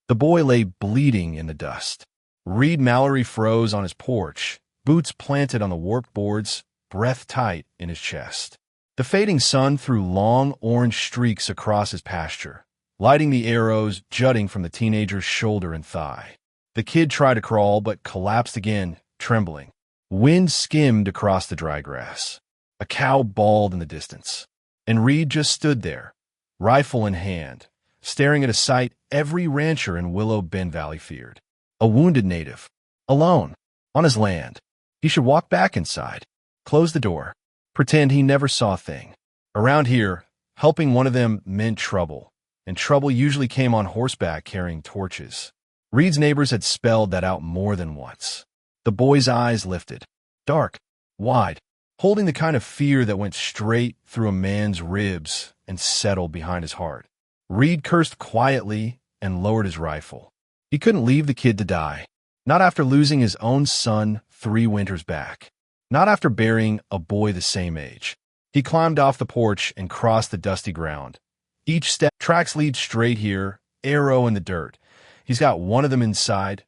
The boy lay bleeding in the dust. Reed Mallory froze on his porch, boots planted on the warped boards, breath tight in his chest. The fading sun threw long orange streaks across his pasture, lighting the arrows jutting from the teenager's shoulder and thigh. The kid tried to crawl but collapsed again, trembling. Wind skimmed across the dry grass. A cow bawled in the distance, and Reed just stood there, rifle in hand, staring at a sight every rancher in Willow Bend Valley feared. A wounded native, alone, on his land. He should walk back inside, close the door, pretend he never saw a thing. Around here, helping one of them meant trouble, and trouble usually came on horseback carrying torches. Reed's neighbors had spelled that out more than once. The boy's eyes lifted, dark, wide, holding the kind of fear that went straight through a man's ribs and settled behind his heart. Reed cursed quietly and lowered his rifle. He couldn't leave the kid to die, not after losing his own son 3 winters back, not after burying a boy the same age. He climbed off the porch and crossed the dusty ground. Each step, tracks lead straight here, arrow in the dirt. He's got one of them inside.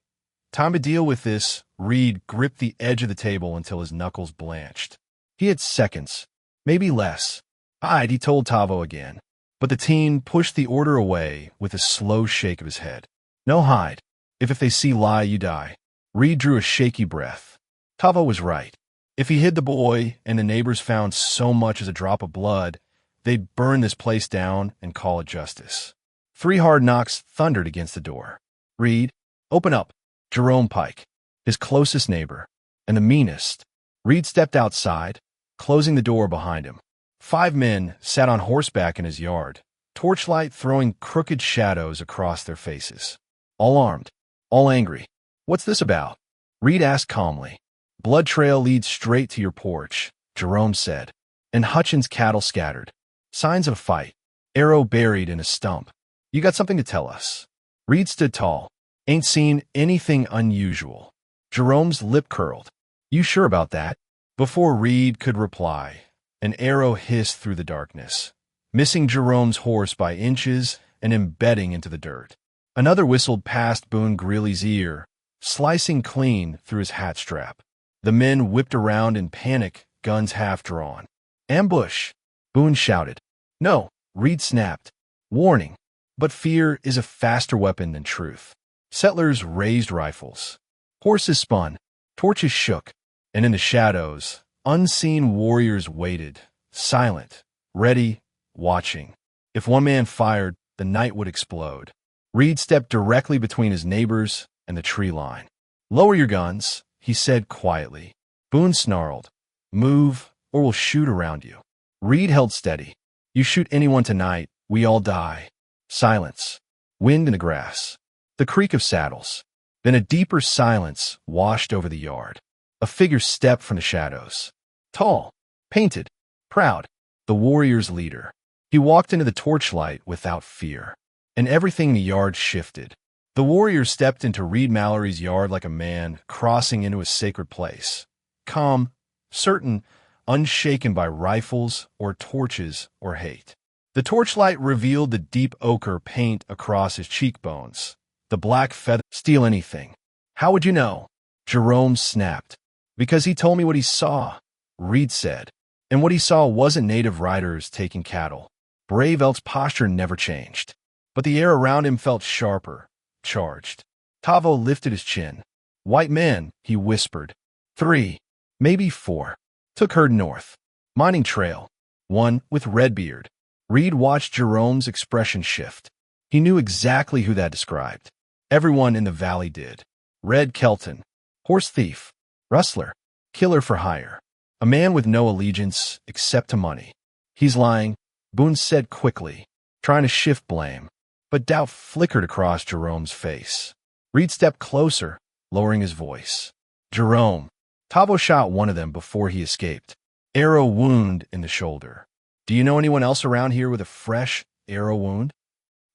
Time to deal with this. Reed gripped the edge of the table until his knuckles blanched. He had seconds, maybe less. Hide, he told Tavo again. But the teen pushed the order away with a slow shake of his head. No hide. If they see lie, you die. Reed drew a shaky breath. Tavo was right. If he hid the boy and the neighbors found so much as a drop of blood, they'd burn this place down and call it justice. 3 hard knocks thundered against the door. Reed, open up. Jerome Pike, his closest neighbor, and the meanest. Reed stepped outside, closing the door behind him. 5 men sat on horseback in his yard, torchlight throwing crooked shadows across their faces. All armed, all angry. What's this about? Reed asked calmly. Blood trail leads straight to your porch, Jerome said, and Hutchins' cattle scattered. Signs of a fight, arrow buried in a stump. You got something to tell us. Reed stood tall. Ain't seen anything unusual. Jerome's lip curled. You sure about that? Before Reed could reply, an arrow hissed through the darkness, missing Jerome's horse by inches and embedding into the dirt. Another whistled past Boone Greeley's ear, slicing clean through his hat strap. The men whipped around in panic, guns half drawn. Ambush! Boone shouted. No, Reed snapped. Warning, but fear is a faster weapon than truth. Settlers raised rifles. Horses spun, torches shook, and in the shadows, unseen warriors waited, silent, ready, watching. If one man fired, the night would explode. Reed stepped directly between his neighbors and the tree line. Lower your guns, he said quietly. Boone snarled. Move, or we'll shoot around you. Reed held steady. You shoot anyone tonight, we all die. Silence. Wind in the grass. The creak of saddles. Then a deeper silence washed over the yard. A figure stepped from the shadows. Tall, painted, proud, the warrior's leader. He walked into the torchlight without fear, and everything in the yard shifted. The warrior stepped into Reed Mallory's yard like a man crossing into a sacred place. Calm, certain, unshaken by rifles or torches or hate. The torchlight revealed the deep ochre paint across his cheekbones. The black feather. Steal anything. How would you know? Jerome snapped. Because he told me what he saw, Reed said. And what he saw wasn't native riders taking cattle. Brave Elk's posture never changed. But the air around him felt sharper, charged. Tavo lifted his chin. White men, he whispered. 3, maybe 4. Took herd north. Mining trail. One with Redbeard. Reed watched Jerome's expression shift. He knew exactly who that described. Everyone in the valley did. Red Kelton. Horse thief. Rustler. Killer for hire. A man with no allegiance except to money. He's lying, Boone said quickly, trying to shift blame. But doubt flickered across Jerome's face. Reed stepped closer, lowering his voice. Jerome. Tavo shot one of them before he escaped. Arrow wound in the shoulder. Do you know anyone else around here with a fresh arrow wound?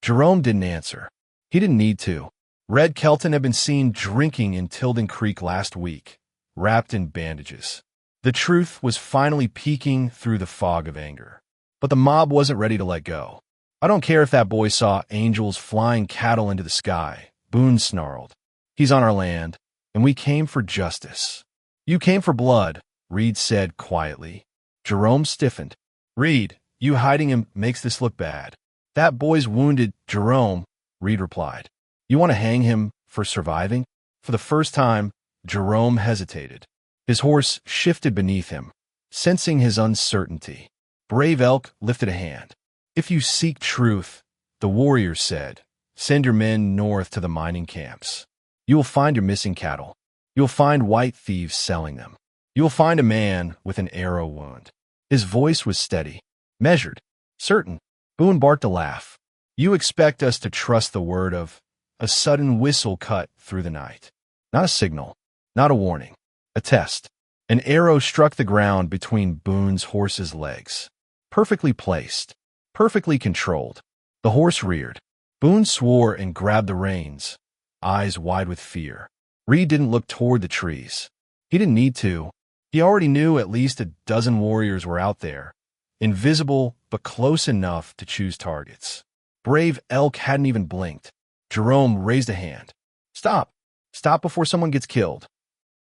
Jerome didn't answer. He didn't need to. Red Kelton had been seen drinking in Tilden Creek last week, wrapped in bandages. The truth was finally peeking through the fog of anger. But the mob wasn't ready to let go. I don't care if that boy saw angels flying cattle into the sky, Boone snarled. He's on our land, and we came for justice. You came for blood, Reed said quietly. Jerome stiffened. Reed, you hiding him makes this look bad. That boy's wounded, Jerome, Reed replied. You want to hang him for surviving? For the first time, Jerome hesitated. His horse shifted beneath him, sensing his uncertainty. Brave Elk lifted a hand. If you seek truth, the warrior said, send your men north to the mining camps. You will find your missing cattle. You will find white thieves selling them. You will find a man with an arrow wound. His voice was steady, measured, certain. Boone barked a laugh. You expect us to trust the word of a sudden whistle cut through the night. Not a signal, not a warning, a test. An arrow struck the ground between Boone's horse's legs. Perfectly placed, perfectly controlled. The horse reared. Boone swore and grabbed the reins, eyes wide with fear. Reed didn't look toward the trees. He didn't need to. He already knew at least a dozen warriors were out there, invisible but close enough to choose targets. Brave Elk hadn't even blinked. Jerome raised a hand. Stop. Stop before someone gets killed.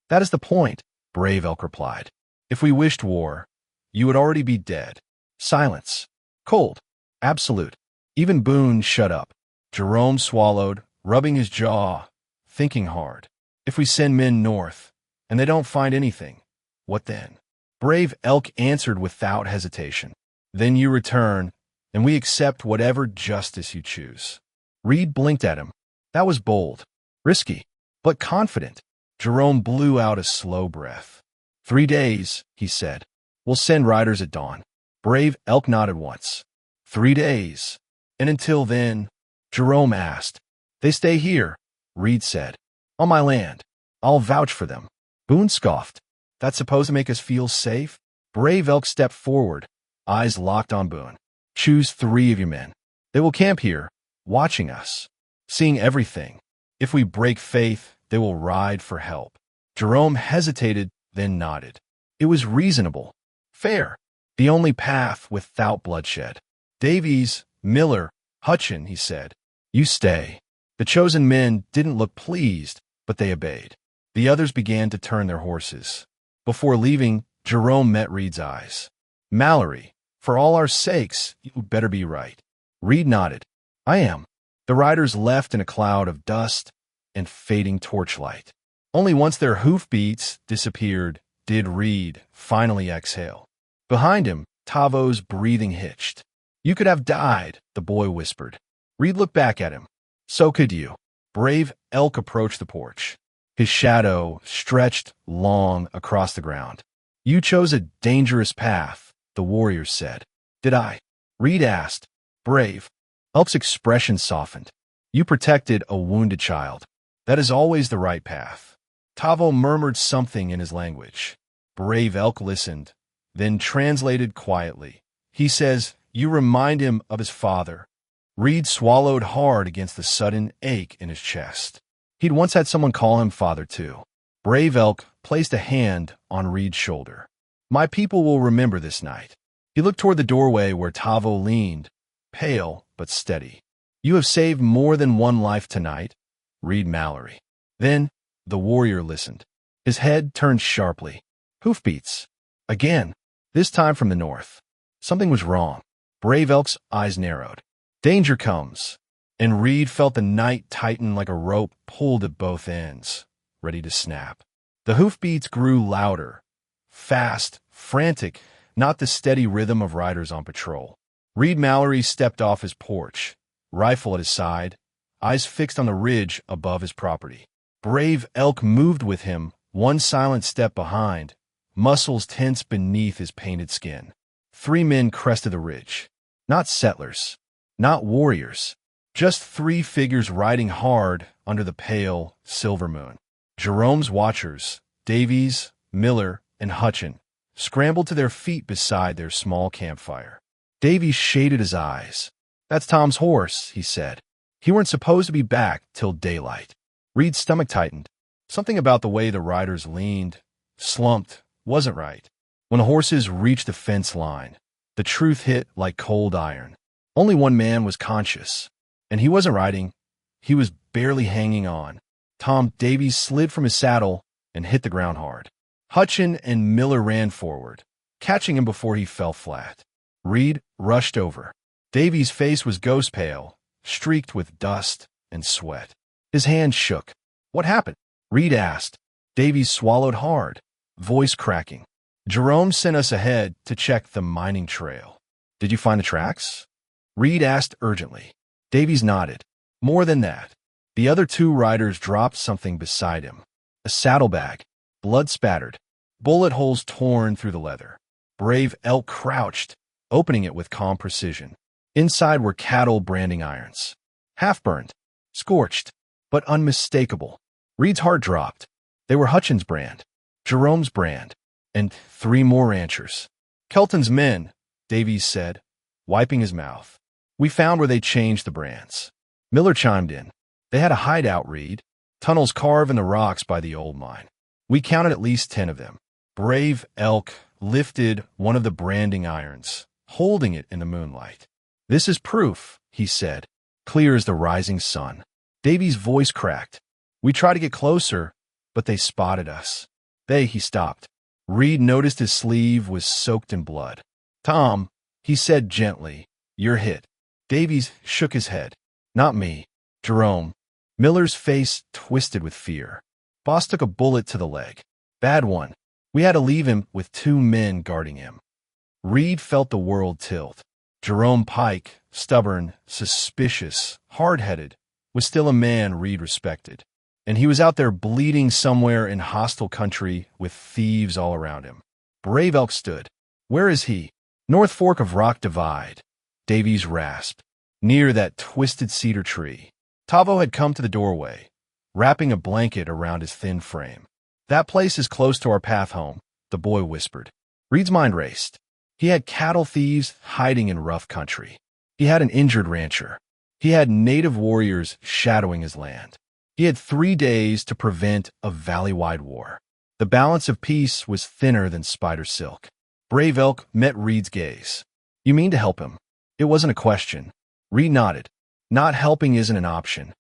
That is the point, Brave Elk replied. If we wished war, you would already be dead. Silence. Cold. Absolute. Even Boone shut up. Jerome swallowed, rubbing his jaw, thinking hard. If we send men north, and they don't find anything, what then? Brave Elk answered without hesitation. Then you return, and we accept whatever justice you choose. Reed blinked at him. That was bold, risky, but confident. Jerome blew out a slow breath. 3 days, he said. We'll send riders at dawn. Brave Elk nodded once. 3 days. And until then, Jerome asked. They stay here, Reed said. On my land. I'll vouch for them. Boone scoffed. That's supposed to make us feel safe? Brave Elk stepped forward, eyes locked on Boone. Choose 3 of your men. They will camp here, watching us, seeing everything. If we break faith, they will ride for help. Jerome hesitated, then nodded. It was reasonable, fair, the only path without bloodshed. Davies, Miller, Hutchin, he said. You stay. The chosen men didn't look pleased, but they obeyed. The others began to turn their horses. Before leaving, Jerome met Reed's eyes. Mallory, for all our sakes, you better be right. Reed nodded. I am. The riders left in a cloud of dust and fading torchlight. Only once their hoofbeats disappeared did Reed finally exhale. Behind him, Tavo's breathing hitched. You could have died, the boy whispered. Reed looked back at him. So could you. Brave Elk approached the porch. His shadow stretched long across the ground. You chose a dangerous path, the warrior said. Did I? Reed asked. Brave. Elk's expression softened. You protected a wounded child. That is always the right path. Tavo murmured something in his language. Brave Elk listened, then translated quietly. He says, you remind him of his father. Reed swallowed hard against the sudden ache in his chest. He'd once had someone call him father, too. Brave Elk placed a hand on Reed's shoulder. My people will remember this night. He looked toward the doorway where Tavo leaned, pale but steady. You have saved more than one life tonight, Reed Mallory. Then the warrior listened. His head turned sharply. Hoofbeats. Again, this time from the north. Something was wrong. Brave Elk's eyes narrowed. Danger comes. And Reed felt the night tighten like a rope pulled at both ends, ready to snap. The hoofbeats grew louder, fast, frantic, not the steady rhythm of riders on patrol. Reed Mallory stepped off his porch, rifle at his side, eyes fixed on the ridge above his property. Brave Elk moved with him, one silent step behind, muscles tense beneath his painted skin. 3 men crested the ridge. Not settlers, not warriors. Just 3 figures riding hard under the pale, silver moon. Jerome's watchers, Davies, Miller, and Hutchin, scrambled to their feet beside their small campfire. Davies shaded his eyes. That's Tom's horse, he said. He weren't supposed to be back till daylight. Reed's stomach tightened. Something about the way the riders leaned, slumped, wasn't right. When the horses reached the fence line, the truth hit like cold iron. Only one man was conscious. And he wasn't riding. He was barely hanging on. Tom Davies slid from his saddle and hit the ground hard. Hutchin and Miller ran forward, catching him before he fell flat. Reed rushed over. Davies' face was ghost pale, streaked with dust and sweat. His hand shook. "What happened?" Reed asked. Davies swallowed hard, voice cracking. "Jerome sent us ahead to check the mining trail." "Did you find the tracks?" Reed asked urgently. Davies nodded. "More than that. The other two riders dropped something beside him. A saddlebag, blood-spattered, bullet holes torn through the leather. Brave Elk crouched, opening it with calm precision. Inside were cattle branding irons. Half-burned, scorched, but unmistakable. Reed's heart dropped. They were Hutchin's brand, Jerome's brand, and 3 more ranchers. "Kelton's men," Davies said, wiping his mouth. "We found where they changed the brands." Miller chimed in. "They had a hideout, Reed. Tunnels carved in the rocks by the old mine. We counted at least 10 of them." Brave Elk lifted one of the branding irons, holding it in the moonlight. "This is proof," he said, clear as the rising sun. Davies' voice cracked. "We tried to get closer, but they spotted us." He stopped. Reed noticed his sleeve was soaked in blood. "Tom," he said gently, "you're hit." Davies shook his head. "Not me. Jerome." Miller's face twisted with fear. "Boss took a bullet to the leg. Bad one. We had to leave him with 2 men guarding him." Reed felt the world tilt. Jerome Pike, stubborn, suspicious, hard-headed, was still a man Reed respected. And he was out there bleeding somewhere in hostile country with thieves all around him. Brave Elk stood. "Where is he?" "North Fork of Rock Divide," Davies rasped, "near that twisted cedar tree." Tavo had come to the doorway, wrapping a blanket around his thin frame. "That place is close to our path home," the boy whispered. Reed's mind raced. He had cattle thieves hiding in rough country. He had an injured rancher. He had native warriors shadowing his land. He had 3 days to prevent a valley-wide war. The balance of peace was thinner than spider silk. Brave Elk met Reed's gaze. "You mean to help him?" It wasn't a question. Reed nodded. "Not helping isn't an option."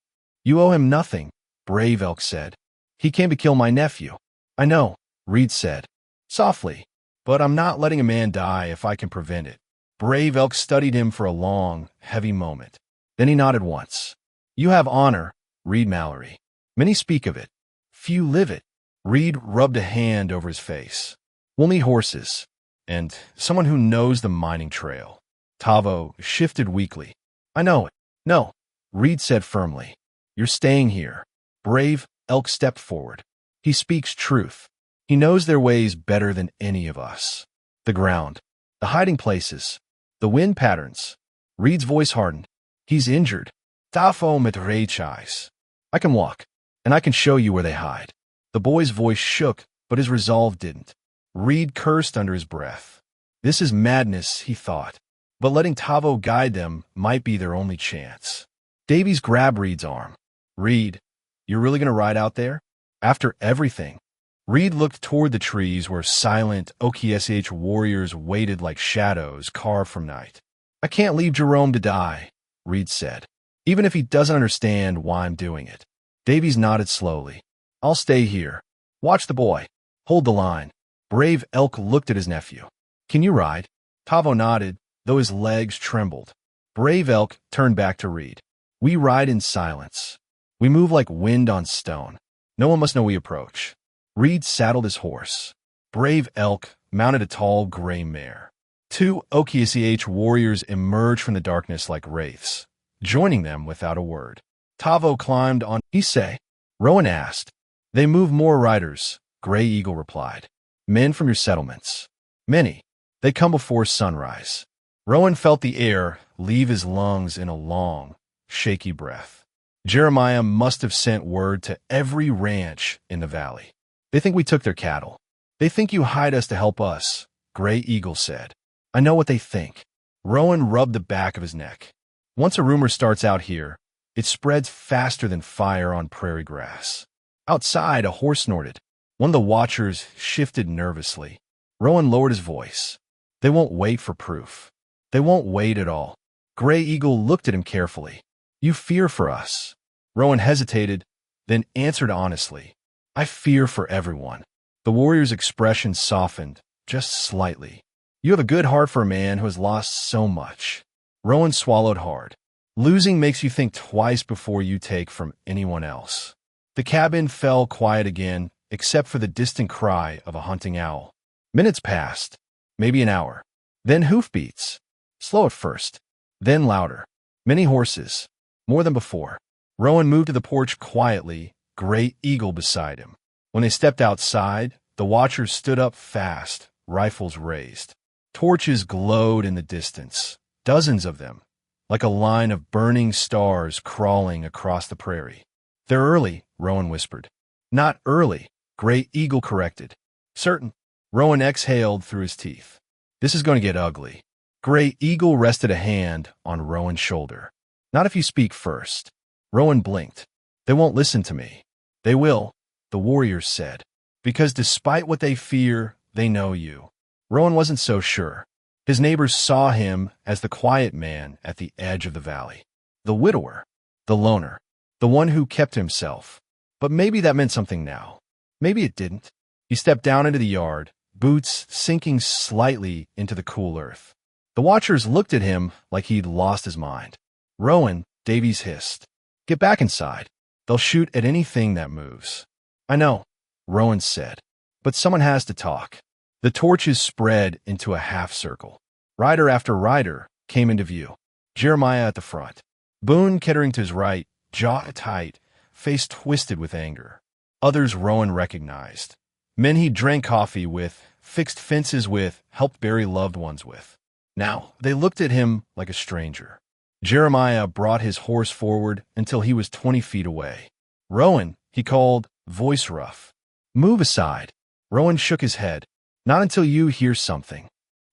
"You owe him nothing," Brave Elk said. "He came to kill my nephew." "I know," Reed said, softly, "but I'm not letting a man die if I can prevent it." Brave Elk studied him for a long, heavy moment. Then he nodded once. "You have honor, Reed Mallory. Many speak of it. Few live it." Reed rubbed a hand over his face. "We'll need horses, and someone who knows the mining trail." Tavo shifted weakly. "I know it." "No," Reed said firmly. "You're staying here." Brave Elk stepped forward. "He speaks truth. He knows their ways better than any of us. The ground, the hiding places, the wind patterns." Reed's voice hardened. "He's injured. Tafo metrechais. I can walk, and I can show you where they hide." The boy's voice shook, but his resolve didn't. Reed cursed under his breath. This is madness, he thought, but letting Tavo guide them might be their only chance. Davies grabbed Reed's arm. "Reed, you're really going to ride out there? After everything?" Reed looked toward the trees where silent OKSH warriors waited like shadows carved from night. "I can't leave Jerome to die," Reed said, "even if he doesn't understand why I'm doing it." Davies nodded slowly. "I'll stay here. Watch the boy. Hold the line." Brave Elk looked at his nephew. "Can you ride?" Tavo nodded, though his legs trembled. Brave Elk turned back to Reed. "We ride in silence. We move like wind on stone. No one must know we approach." Reed saddled his horse. Brave Elk mounted a tall gray mare. 2 OKSH warriors emerged from the darkness like wraiths, joining them without a word. Tavo climbed on. "He say?" Rowan asked. "They move more riders," Gray Eagle replied. "Men from your settlements." "Many. They come before sunrise." Rowan felt the air leave his lungs in a long, shaky breath. "Jeremiah must have sent word to every ranch in the valley. They think we took their cattle. They think you hide us to help us," Gray Eagle said. "I know what they think." Rowan rubbed the back of his neck. "Once a rumor starts out here, it spreads faster than fire on prairie grass." Outside, a horse snorted. One of the watchers shifted nervously. Rowan lowered his voice. "They won't wait for proof. They won't wait at all." Gray Eagle looked at him carefully. "You fear for us." Rowan hesitated, then answered honestly, I fear for everyone. The warrior's expression softened, just slightly. You have a good heart for a man who has lost so much. Rowan swallowed hard. Losing makes you think twice before you take from anyone else. The cabin fell quiet again, except for the distant cry of a hunting owl. Minutes passed, maybe an hour. Then hoofbeats. Slow at first, then louder. Many horses, more than before. Rowan moved to the porch quietly, Gray Eagle beside him. When they stepped outside, the watchers stood up fast, rifles raised. Torches glowed in the distance, dozens of them, like a line of burning stars crawling across the prairie. They're early, Rowan whispered. Not early, Gray Eagle corrected. Certain. Rowan exhaled through his teeth. This is going to get ugly. Gray Eagle rested a hand on Rowan's shoulder. Not if you speak first. Rowan blinked. They won't listen to me. They will, the warriors said. Because despite what they fear, they know you. Rowan wasn't so sure. His neighbors saw him as the quiet man at the edge of the valley. The widower. The loner. The one who kept himself. But maybe that meant something now. Maybe it didn't. He stepped down into the yard, boots sinking slightly into the cool earth. The watchers looked at him like he'd lost his mind. Rowan, Davies hissed. Get back inside. They'll shoot at anything that moves. I know, Rowan said. But someone has to talk. The torches spread into a half circle. Rider after rider came into view. Jeremiah at the front. Boone Kettering to his right, jaw tight, face twisted with anger. Others Rowan recognized. Men he drank coffee with, fixed fences with, helped bury loved ones with. Now, they looked at him like a stranger. Jeremiah brought his horse forward until he was 20 feet away. Rowan, he called, voice rough. Move aside. Rowan shook his head. Not until you hear something.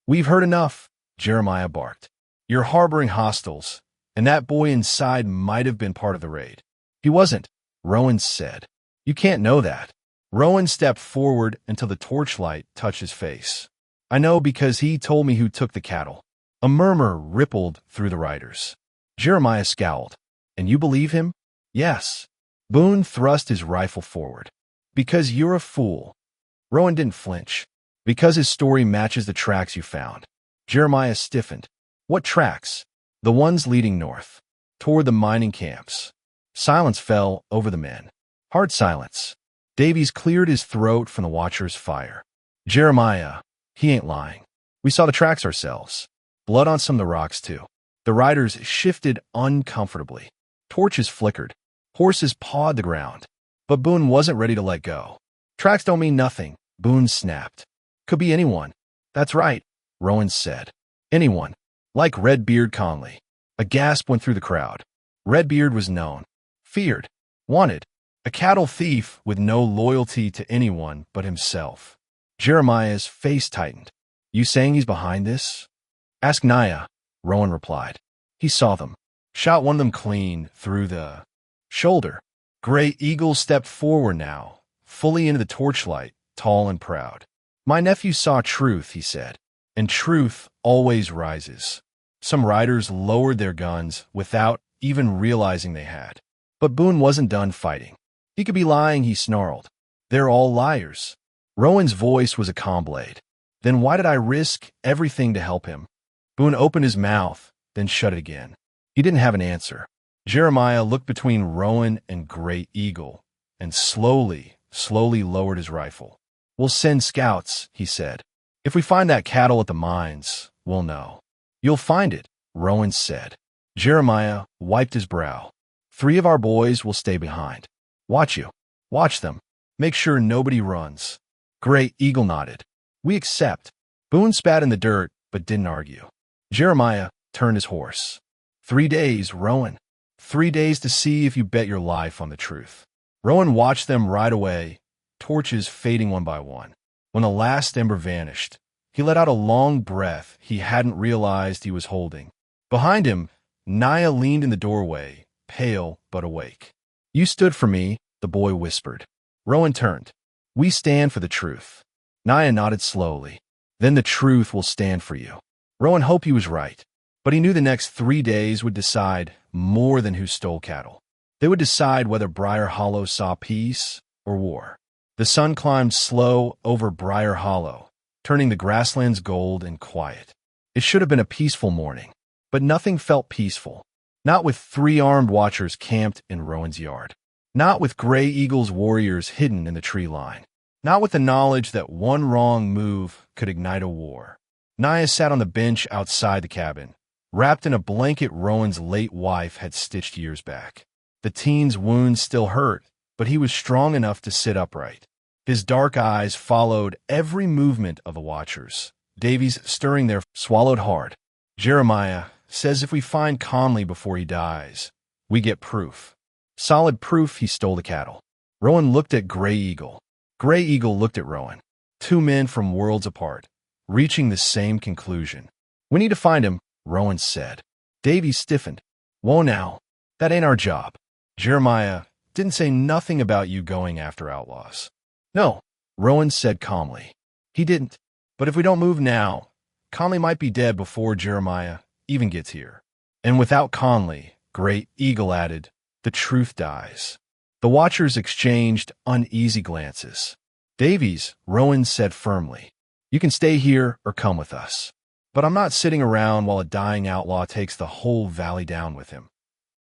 We've heard enough, Jeremiah barked. You're harboring hostiles, and that boy inside might have been part of the raid. He wasn't, Rowan said. You can't know that. Rowan stepped forward until the torchlight touched his face. I know because he told me who took the cattle. A murmur rippled through the riders. Jeremiah scowled. And you believe him? Yes. Boone thrust his rifle forward. Because you're a fool. Rowan didn't flinch. Because his story matches the tracks you found. Jeremiah stiffened. What tracks? The ones leading north. Toward the mining camps. Silence fell over the men. Hard silence. Davies cleared his throat from the watcher's fire. Jeremiah, he ain't lying. We saw the tracks ourselves. Blood on some of the rocks, too. The riders shifted uncomfortably. Torches flickered. Horses pawed the ground. But Boone wasn't ready to let go. Tracks don't mean nothing, Boone snapped. Could be anyone. That's right, Rowan said. Anyone. Like Redbeard Conley. A gasp went through the crowd. Redbeard was known. Feared. Wanted. A cattle thief with no loyalty to anyone but himself. Jeremiah's face tightened. You saying he's behind this? Ask Naya, Rowan replied. He saw them. Shot one of them clean through the shoulder. Gray Eagle stepped forward now, fully into the torchlight, tall and proud. My nephew saw truth, he said, and truth always rises. Some riders lowered their guns without even realizing they had. But Boone wasn't done fighting. He could be lying, he snarled. They're all liars. Rowan's voice was a calm blade. Then why did I risk everything to help him? Boone opened his mouth, then shut it again. He didn't have an answer. Jeremiah looked between Rowan and Gray Eagle, and slowly lowered his rifle. We'll send scouts, he said. If we find that cattle at the mines, we'll know. You'll find it, Rowan said. Jeremiah wiped his brow. 3 of our boys will stay behind. Watch you. Watch them. Make sure nobody runs. Gray Eagle nodded. We accept. Boone spat in the dirt, but didn't argue. Jeremiah turned his horse. 3 days, Rowan. 3 days to see if you bet your life on the truth. Rowan watched them ride away, torches fading one by one. When the last ember vanished, he let out a long breath he hadn't realized he was holding. Behind him, Naya leaned in the doorway, pale but awake. You stood for me, the boy whispered. Rowan turned. We stand for the truth. Naya nodded slowly. Then the truth will stand for you. Rowan hoped he was right, but he knew the next 3 days would decide more than who stole cattle. They would decide whether Briar Hollow saw peace or war. The sun climbed slow over Briar Hollow, turning the grasslands gold and quiet. It should have been a peaceful morning, but nothing felt peaceful. Not with 3 armed watchers camped in Rowan's yard. Not with Gray Eagle's warriors hidden in the tree line. Not with the knowledge that one wrong move could ignite a war. Naya sat on the bench outside the cabin, wrapped in a blanket Rowan's late wife had stitched years back. The teen's wounds still hurt, but he was strong enough to sit upright. His dark eyes followed every movement of the watchers. Davies, stirring there, swallowed hard. Jeremiah says if we find Conley before he dies, we get proof. Solid proof he stole the cattle. Rowan looked at Gray Eagle. Gray Eagle looked at Rowan. 2 men from worlds apart, reaching the same conclusion. We need to find him, Rowan said. Davies stiffened. Whoa now, that ain't our job. Jeremiah didn't say nothing about you going after outlaws. No, Rowan said calmly. He didn't. But if we don't move now, Conley might be dead before Jeremiah even gets here. And without Conley, Gray Eagle added, the truth dies. The watchers exchanged uneasy glances. Davies, Rowan said firmly, you can stay here or come with us. But I'm not sitting around while a dying outlaw takes the whole valley down with him.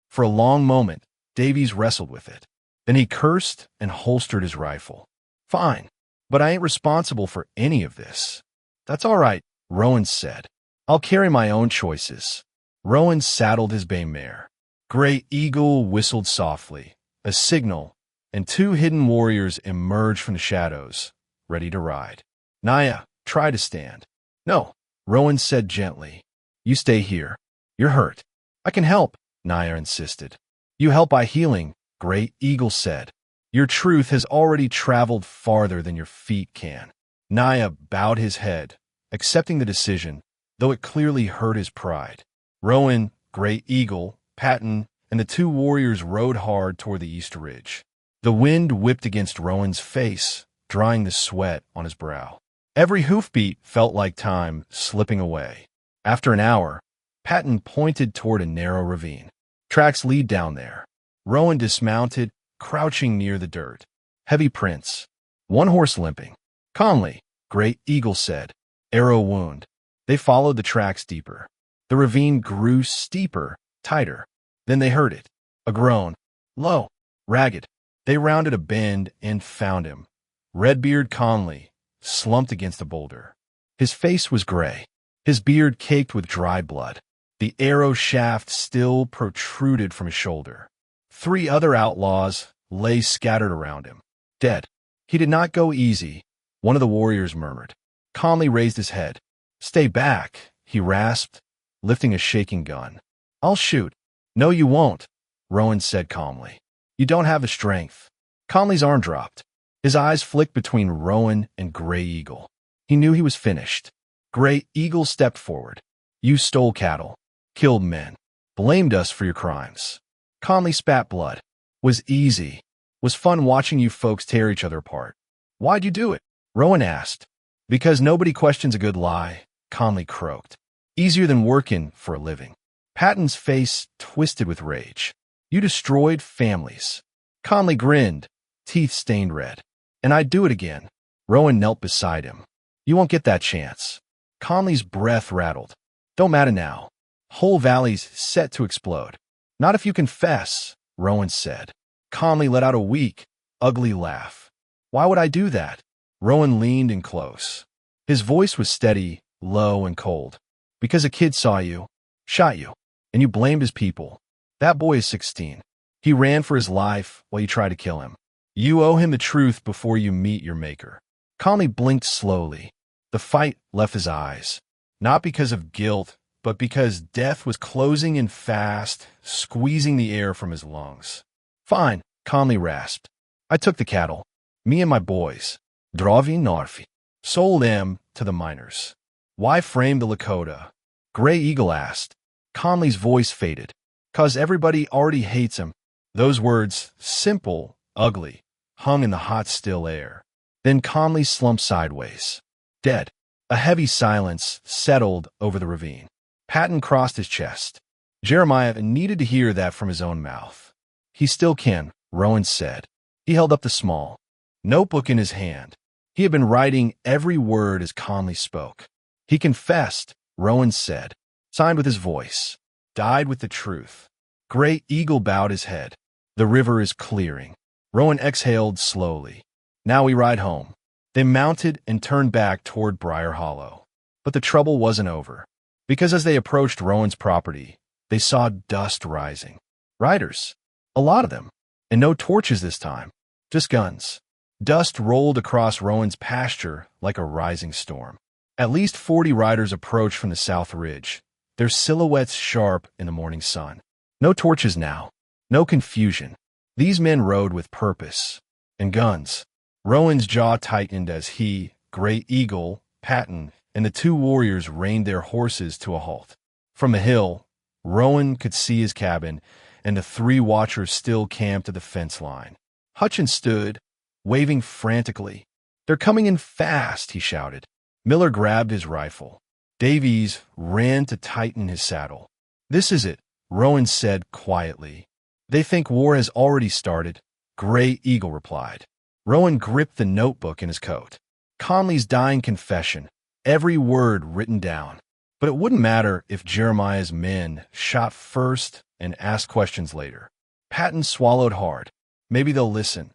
For a long moment, Davies wrestled with it. Then he cursed and holstered his rifle. Fine, but I ain't responsible for any of this. That's all right, Rowan said. I'll carry my own choices. Rowan saddled his bay mare. Gray Eagle whistled softly, a signal, and 2 hidden warriors emerged from the shadows, ready to ride. Naya tried to stand. No, Rowan said gently. You stay here. You're hurt. I can help, Naya insisted. You help by healing, Gray Eagle said. Your truth has already traveled farther than your feet can. Naya bowed his head, accepting the decision, though it clearly hurt his pride. Rowan, Gray Eagle, Patton, and the 2 warriors rode hard toward the east ridge. The wind whipped against Rowan's face, drying the sweat on his brow. Every hoofbeat felt like time slipping away. After an hour, Patton pointed toward a narrow ravine. Tracks lead down there. Rowan dismounted, crouching near the dirt. Heavy prints. 1 horse limping. Conley, Gray Eagle said. Arrow wound. They followed the tracks deeper. The ravine grew steeper, tighter. Then they heard it. A groan. Low. Ragged. They rounded a bend and found him. Redbeard Conley, slumped against a boulder. His face was gray. His beard caked with dry blood. The arrow shaft still protruded from his shoulder. 3 other outlaws lay scattered around him. Dead. He did not go easy, one of the warriors murmured. Conley raised his head. Stay back, he rasped, lifting a shaking gun. I'll shoot. No, you won't, Rowan said calmly. You don't have the strength. Conley's arm dropped. His eyes flicked between Rowan and Gray Eagle. He knew he was finished. Gray Eagle stepped forward. You stole cattle, killed men, blamed us for your crimes. Conley spat blood. Was easy. Was fun watching you folks tear each other apart. Why'd you do it? Rowan asked. Because nobody questions a good lie, Conley croaked. Easier than working for a living. Patton's face twisted with rage. You destroyed families. Conley grinned, teeth stained red. And I'd do it again. Rowan knelt beside him. You won't get that chance. Conley's breath rattled. Don't matter now. Whole valley's set to explode. Not if you confess, Rowan said. Conley let out a weak, ugly laugh. Why would I do that? Rowan leaned in close. His voice was steady, low, and cold. Because a kid saw you, shot you, and you blamed his people. That boy is 16. He ran for his life while you tried to kill him. You owe him the truth before you meet your maker. Conley blinked slowly. The fight left his eyes. Not because of guilt, but because death was closing in fast, squeezing the air from his lungs. Fine, Conley rasped. I took the cattle. Me and my boys. Drovi Narfi. Sold them to the miners. Why frame the Lakota? Gray Eagle asked. Conley's voice faded. 'Cause everybody already hates him. Those words, simple, ugly, hung in the hot, still air. Then Conley slumped sideways. Dead. A heavy silence settled over the ravine. Patton crossed his chest. Jeremiah needed to hear that from his own mouth. He still can, Rowan said. He held up the small notebook in his hand. He had been writing every word as Conley spoke. He confessed, Rowan said, signed with his voice, died with the truth. Gray Eagle bowed his head. The river is clearing. Rowan exhaled slowly. Now we ride home. They mounted and turned back toward Briar Hollow. But the trouble wasn't over, because as they approached Rowan's property, they saw dust rising. Riders. A lot of them. And no torches this time. Just guns. Dust rolled across Rowan's pasture like a rising storm. At least 40 riders approached from the south ridge, their silhouettes sharp in the morning sun. No torches now. No confusion. These men rode with purpose. And guns. Rowan's jaw tightened as he, Gray Eagle, Patton, and the two warriors reined their horses to a halt. From the hill, Rowan could see his cabin, and the three watchers still camped at the fence line. Hutchins stood, waving frantically. They're coming in fast, he shouted. Miller grabbed his rifle. Davies ran to tighten his saddle. This is it, Rowan said quietly. They think war has already started, Gray Eagle replied. Rowan gripped the notebook in his coat. Conley's dying confession, every word written down. But it wouldn't matter if Jeremiah's men shot first and asked questions later. Patton swallowed hard. Maybe they'll listen.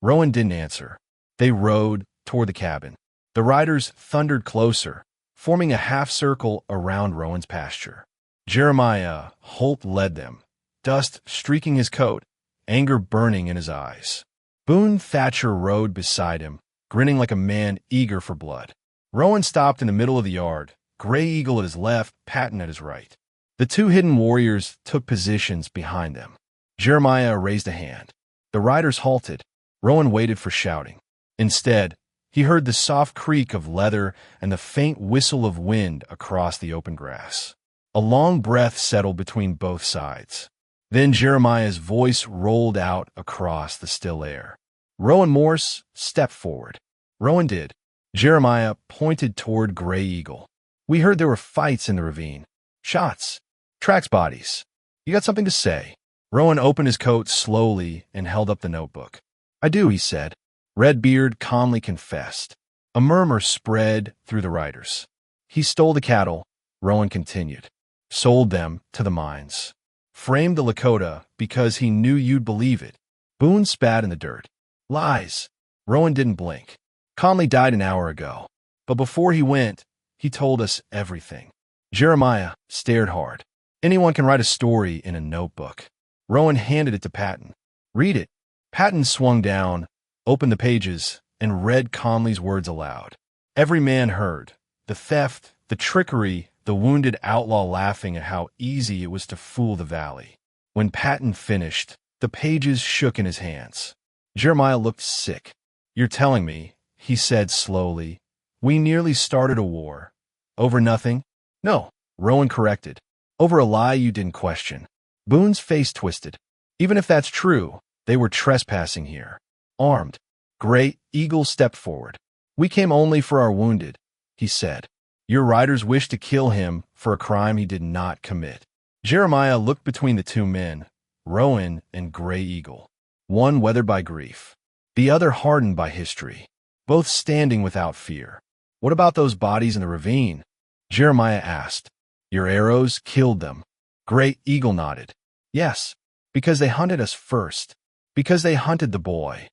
Rowan didn't answer. They rode toward the cabin. The riders thundered closer, forming a half-circle around Rowan's pasture. Jeremiah Holt led them, dust streaking his coat, anger burning in his eyes. Boone Thatcher rode beside him, grinning like a man eager for blood. Rowan stopped in the middle of the yard, Gray Eagle at his left, Patton at his right. The two hidden warriors took positions behind them. Jeremiah raised a hand. The riders halted. Rowan waited for shouting. Instead, he heard the soft creak of leather and the faint whistle of wind across the open grass. A long breath settled between both sides. Then Jeremiah's voice rolled out across the still air. Rowan Morse stepped forward. Rowan did. Jeremiah pointed toward Gray Eagle. We heard there were fights in the ravine. Shots. Tracks bodies. You got something to say? Rowan opened his coat slowly and held up the notebook. I do, he said. Redbeard calmly confessed. A murmur spread through the riders. He stole the cattle, Rowan continued. Sold them to the mines. Framed the Lakota because he knew you'd believe it. Boone spat in the dirt. Lies. Rowan didn't blink. Conley died an hour ago. But before he went, he told us everything. Jeremiah stared hard. Anyone can write a story in a notebook. Rowan handed it to Patton. Read it. Patton swung down, opened the pages, and read Conley's words aloud. Every man heard. The theft, the trickery, the wounded outlaw laughing at how easy it was to fool the valley. When Patton finished, the pages shook in his hands. Jeremiah looked sick. You're telling me, he said slowly, we nearly started a war. Over nothing? No, Rowan corrected. Over a lie you didn't question. Boone's face twisted. Even if that's true, they were trespassing here. Armed. Gray Eagle stepped forward. We came only for our wounded, he said. Your riders wished to kill him for a crime he did not commit. Jeremiah looked between the two men, Rowan and Gray Eagle. One weathered by grief, the other hardened by history, both standing without fear. What about those bodies in the ravine? Jeremiah asked. Your arrows killed them. Gray Eagle nodded. Yes, because they hunted us first, because they hunted the boy.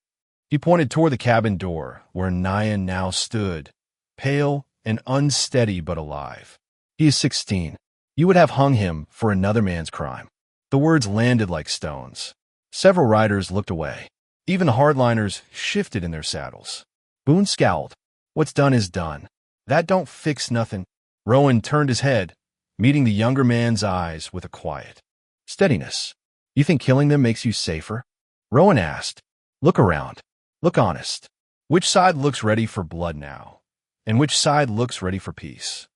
He pointed toward the cabin door, where Nyan now stood, pale and unsteady but alive. He is 16. You would have hung him for another man's crime. The words landed like stones. Several riders looked away. Even the hardliners shifted in their saddles. Boone scowled. What's done is done. That don't fix nothing. Rowan turned his head, meeting the younger man's eyes with a quiet steadiness. You think killing them makes you safer? Rowan asked. Look around. Look honest. Which side looks ready for blood now? And which side looks ready for peace?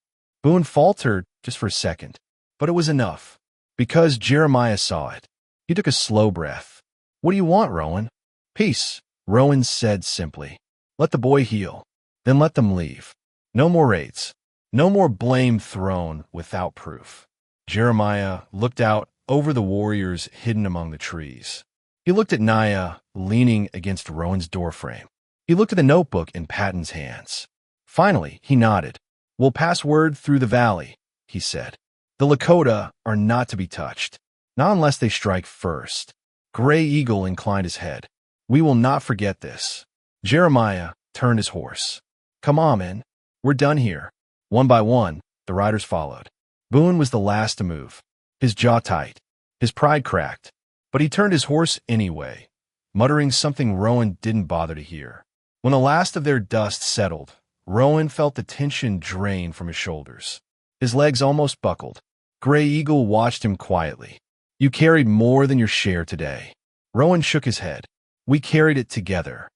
Boone faltered just for a second, but it was enough, because Jeremiah saw it. He took a slow breath. What do you want, Rowan? Peace, Rowan said simply. Let the boy heal, then let them leave. No more raids. No more blame thrown without proof. Jeremiah looked out over the warriors hidden among the trees. He looked at Naya, leaning against Rowan's doorframe. He looked at the notebook in Patton's hands. Finally, he nodded. "We'll pass word through the valley," he said. "The Lakota are not to be touched, not unless they strike first." Gray Eagle inclined his head. "We will not forget this." Jeremiah turned his horse. "Come on, men. We're done here." One by one, the riders followed. Boone was the last to move. His jaw tight. His pride cracked. But he turned his horse anyway, muttering something Rowan didn't bother to hear. When the last of their dust settled, Rowan felt the tension drain from his shoulders. His legs almost buckled. Gray Eagle watched him quietly. "You carried more than your share today." Rowan shook his head. "We carried it together."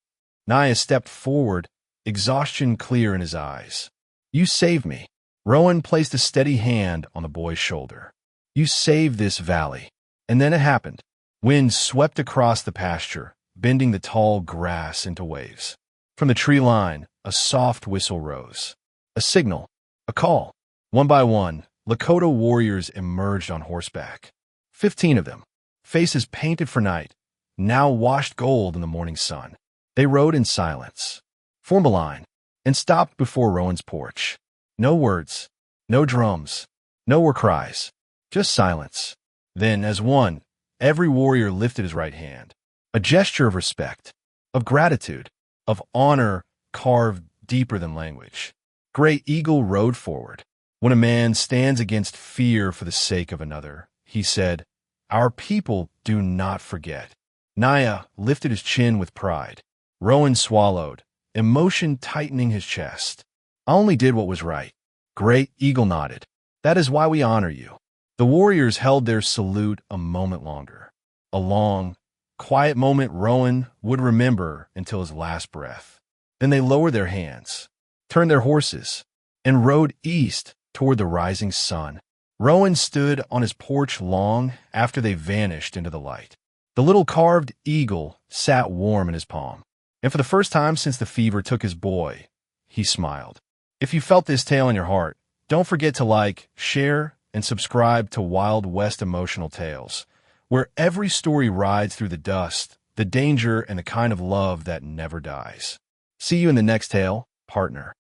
Naya stepped forward, exhaustion clear in his eyes. "You saved me." Rowan placed a steady hand on the boy's shoulder. "You saved this valley." And then it happened. Wind swept across the pasture, bending the tall grass into waves. From the tree line, a soft whistle rose. A signal. A call. One by one, Lakota warriors emerged on horseback. 15 of them, faces painted for night, now washed gold in the morning sun. They rode in silence, formed a line, and stopped before Rowan's porch. No words, no drums, no war cries, just silence. Then, as one, every warrior lifted his right hand, a gesture of respect, of gratitude, of honor carved deeper than language. Gray Eagle rode forward. "When a man stands against fear for the sake of another," he said, "our people do not forget." Naya lifted his chin with pride. Rowan swallowed, emotion tightening his chest. "I only did what was right." Gray Eagle nodded. "That is why we honor you." The warriors held their salute a moment longer. A long, quiet moment Rowan would remember until his last breath. Then they lowered their hands, turned their horses, and rode east toward the rising sun. Rowan stood on his porch long after they vanished into the light. The little carved eagle sat warm in his palm. And for the first time since the fever took his boy, he smiled. If you felt this tale in your heart, don't forget to like, share, and subscribe to Wild West Emotional Tales, where every story rides through the dust, the danger, and the kind of love that never dies. See you in the next tale, partner.